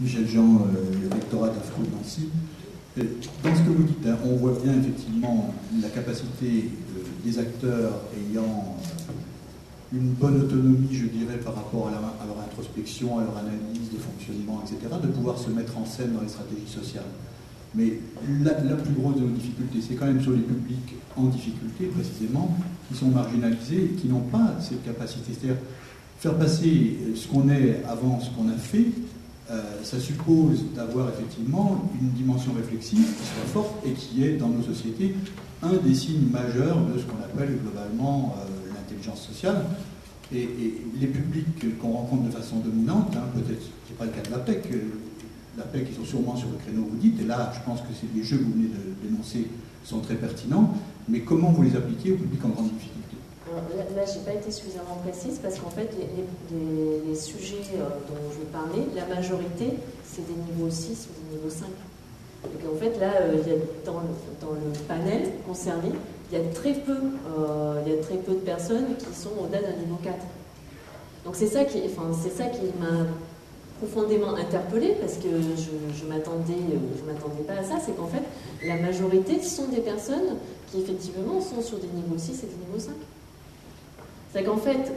Michel Jean, le rectorat d'Afro de Nancy. Dans ce que vous dites, hein, on voit bien effectivement la capacité des acteurs ayant une bonne autonomie, je dirais, par rapport à leur introspection, à leur analyse de fonctionnement, etc., de pouvoir se mettre en scène dans les stratégies sociales. Mais la plus grosse de nos difficultés, c'est quand même sur les publics en difficulté, précisément, qui sont marginalisés et qui n'ont pas cette capacité. C'est-à-dire, faire passer ce qu'on est avant ce qu'on a fait, ça suppose d'avoir effectivement une dimension réflexive qui soit forte et qui est, dans nos sociétés, un des signes majeurs de ce qu'on appelle globalement l'intelligence sociale. Et les publics qu'on rencontre de façon dominante, hein, peut-être, c'est pas le cas de l'APEC, l'APEC, ils sont sûrement sur le créneau que vous dites, et là, je pense que les jeux que vous venez de dénoncer sont très pertinents, mais comment vous les appliquez au public en grande difficulté? Là, je n'ai pas été suffisamment précise parce qu'en fait, les sujets dont je parlais, la majorité, c'est des niveaux 6 ou des niveaux 5. Donc en fait, là, dans le panel concerné, il y a très peu de personnes qui sont au-delà d'un niveau 4. Donc c'est ça qui m'a profondément interpellée parce que je m'attendais pas à ça, c'est qu'en fait, la majorité sont des personnes qui effectivement sont sur des niveaux 6 et des niveaux 5. C'est qu'en fait,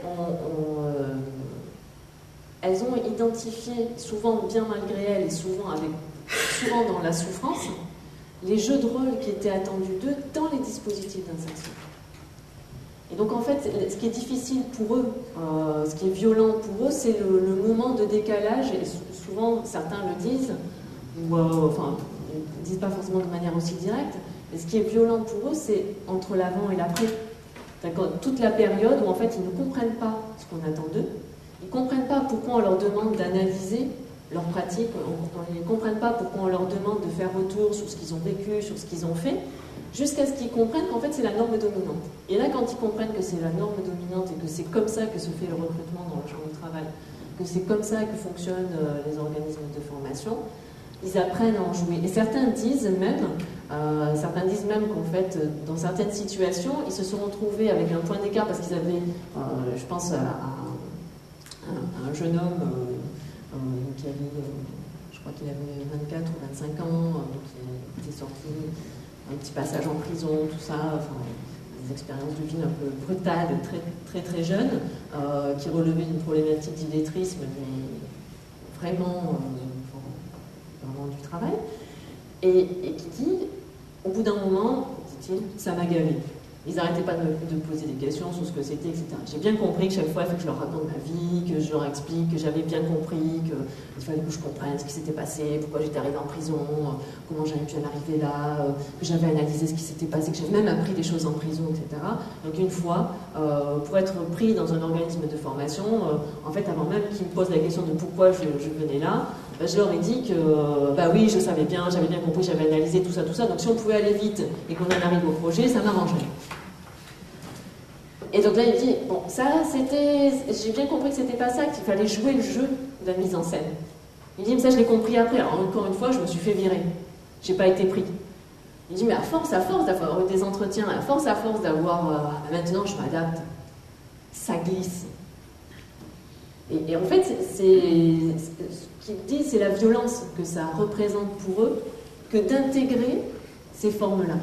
elles ont identifié, souvent bien malgré elles, et souvent dans la souffrance, les jeux de rôle qui étaient attendus d'eux dans les dispositifs d'insertion. Et donc en fait, ce qui est difficile pour eux, ce qui est violent pour eux, c'est le moment de décalage, et souvent certains le disent, ou enfin, ils ne disent pas forcément de manière aussi directe, mais ce qui est violent pour eux, c'est entre l'avant et l'après. Toute la période où en fait ils ne comprennent pas ce qu'on attend d'eux, ils ne comprennent pas pourquoi on leur demande d'analyser leurs pratiques, ils ne comprennent pas pourquoi on leur demande de faire retour sur ce qu'ils ont vécu, sur ce qu'ils ont fait, jusqu'à ce qu'ils comprennent qu'en fait c'est la norme dominante. Et là, quand ils comprennent que c'est la norme dominante et que c'est comme ça que se fait le recrutement dans le champ du travail, que c'est comme ça que fonctionnent les organismes de formation, ils apprennent à en jouer. Et certains disent même qu'en fait, dans certaines situations, ils se sont retrouvés avec un point d'écart parce qu'ils avaient, je pense à un jeune homme qui avait, je crois qu'il avait 24 ou 25 ans, qui était sorti, un petit passage en prison, tout ça, enfin, des expériences de vie un peu brutales, très très très jeunes, qui relevaient une problématique d'illettrisme, mais vraiment du travail, et qui dit, au bout d'un moment, dit-il, ça m'a gavé. Ils n'arrêtaient pas de me poser des questions sur ce que c'était, etc. J'ai bien compris que chaque fois, il faut que je leur raconte ma vie, que je leur explique que j'avais bien compris, qu'il fallait que je comprenne ce qui s'était passé, pourquoi j'étais arrivée en prison, comment j'avais pu en arriver là, que j'avais analysé ce qui s'était passé, que j'avais même appris des choses en prison, etc. Donc une fois, pour être pris dans un organisme de formation, en fait, avant même qu'ils me posent la question de pourquoi je venais là, je leur ai dit que, bah oui, je savais bien, j'avais bien compris, j'avais analysé tout ça, donc si on pouvait aller vite et qu'on en arrive au projet, ça m'arrangerait. Et donc là, il dit, bon, ça, j'ai bien compris que c'était pas ça, qu'il fallait jouer le jeu de la mise en scène. Il dit, mais ça, je l'ai compris après. Alors, encore une fois, je me suis fait virer. J'ai pas été pris. Il dit, mais à force d'avoir eu des entretiens, à force d'avoir, maintenant, je m'adapte. Ça glisse. Et en fait, ce qu'il dit, c'est la violence que ça représente pour eux, que d'intégrer ces formes-là.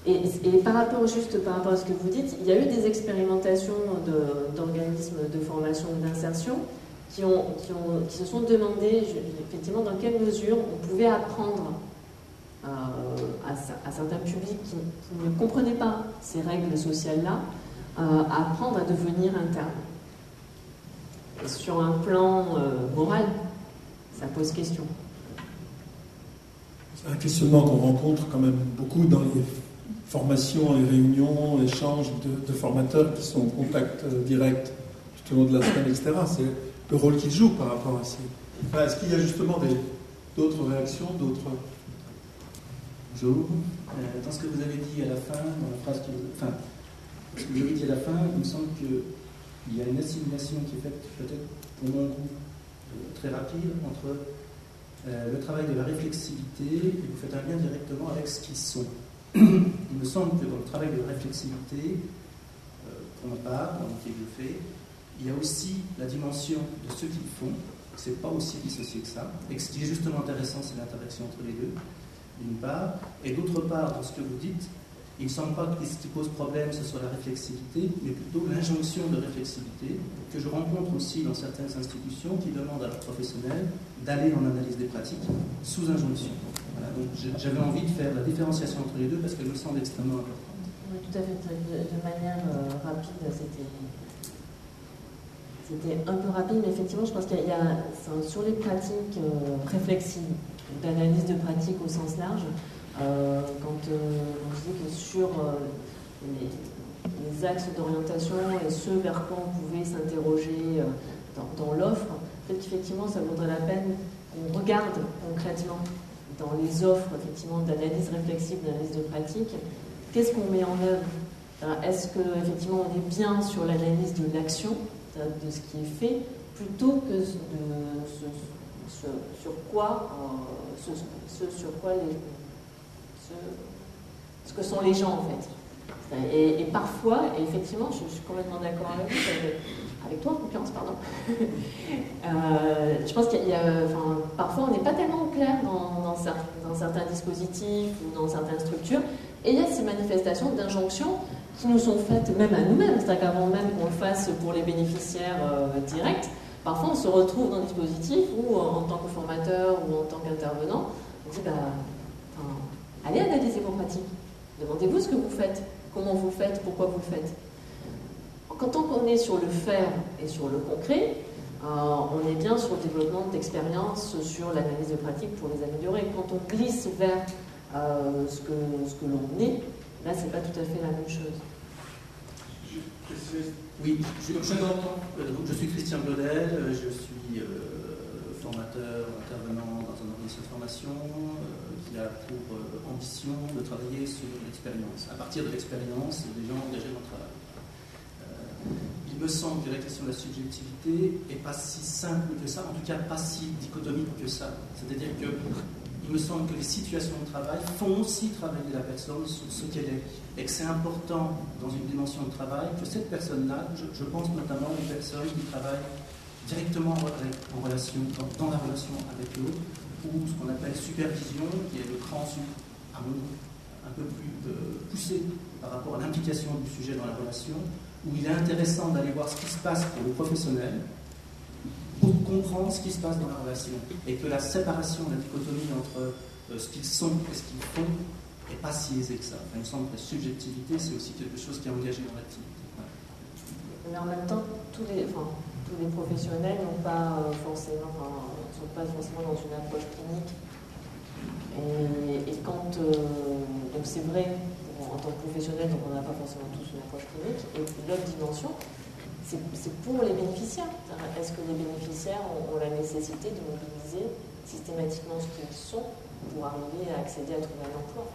Et par rapport à ce que vous dites, il y a eu des expérimentations d'organismes de formation et d'insertion qui se sont demandé effectivement dans quelle mesure on pouvait apprendre à certains publics qui ne comprenaient pas ces règles sociales-là, à apprendre à devenir interne. Et sur un plan moral, ça pose question. C'est un questionnement qu'on rencontre quand même beaucoup dans les formations, les réunions, échanges de formateurs qui sont en contact direct tout au long de la semaine, etc. C'est le rôle qu'ils jouent par rapport à ça. Enfin, est-ce qu'il y a justement d'autres réactions, d'autres... Bonjour. Dans ce que vous avez dit à la fin, dans la phrase ce que vous avez dit à la fin, il me semble qu'il y a une assimilation qui est faite, peut-être pour mon goût, très rapide, entre le travail de la réflexivité, et vous faites un lien directement avec ce qu'ils sont. Il me semble que dans le travail de réflexivité, pour ma part, dans le métier que je fais, il y a aussi la dimension de ce qu'ils font, c'est pas aussi dissocié que ça. Et ce qui est justement intéressant, c'est l'interaction entre les deux, d'une part. Et d'autre part, dans ce que vous dites, il ne semble pas que ce qui pose problème, ce soit la réflexivité, mais plutôt l'injonction de réflexivité, que je rencontre aussi dans certaines institutions qui demandent à leurs professionnels d'aller en analyse des pratiques sous injonction. Voilà, donc j'avais envie de faire la différenciation entre les deux parce qu'elle me semble extrêmement importante. Oui, tout à fait. De manière rapide, c'était un peu rapide, mais effectivement, je pense qu'il y a sur les pratiques réflexives, d'analyse de pratiques au sens large, quand je dis que sur les axes d'orientation et ce vers quoi on pouvait s'interroger dans l'offre, peut-être qu'effectivement, ça vaudrait la peine qu'on regarde concrètement dans les offres effectivement d'analyse réflexive, d'analyse de pratique, qu'est-ce qu'on met en œuvre? Est-ce qu'effectivement on est bien sur l'analyse de l'action, de ce qui est fait, plutôt que sur quoi ce que sont les gens en fait. Et parfois, et effectivement, je suis complètement d'accord avec toi en l'occurrence, pardon. Je pense qu'il y a, parfois on n'est pas tellement au clair dans certains dispositifs ou dans certaines structures, et il y a ces manifestations d'injonction qui nous sont faites même à nous-mêmes, c'est-à-dire qu'avant même qu'on le fasse pour les bénéficiaires directs, parfois on se retrouve dans des dispositifs où en tant que formateur ou en tant qu'intervenant, on dit allez analyser vos pratiques, demandez-vous ce que vous faites, comment vous le faites, pourquoi vous le faites. Quand on est sur le faire et sur le concret, on est bien sur le développement d'expériences sur l'analyse de pratique pour les améliorer. Quand on glisse vers ce que l'on est, là c'est pas tout à fait la même chose. Oui, je suis Christian Blodel, je suis formateur, intervenant dans un organisme de formation qui a pour ambition de travailler sur l'expérience. À partir de l'expérience, des gens engagés dans le travail. Il me semble que la question de la subjectivité n'est pas si simple que ça, en tout cas pas si dichotomique que ça. C'est-à-dire que il me semble que les situations de travail font aussi travailler la personne sur ce qu'elle est. Et que c'est important dans une dimension de travail que cette personne-là, je pense notamment aux personnes qui travaillent directement en relation, dans la relation avec l'autre, ou ce qu'on appelle supervision, qui est le cran un peu plus poussé par rapport à l'implication du sujet dans la relation, où il est intéressant d'aller voir ce qui se passe pour le professionnel, pour comprendre ce qui se passe dans la relation, et que la séparation, la dichotomie entre ce qu'ils sont et ce qu'ils font n'est pas si aisée que ça. Enfin, il me semble que la subjectivité, c'est aussi quelque chose qui est engagé dans l'activité. Ouais. Mais en même temps, tous les professionnels sont pas forcément dans une approche clinique. Et quand donc c'est vrai, en tant que professionnel, donc on n'a pas forcément tous une approche clinique. Et l'autre dimension, c'est pour les bénéficiaires. Est-ce que les bénéficiaires ont la nécessité de mobiliser systématiquement ce qu'ils sont pour arriver à accéder à trouver un emploi,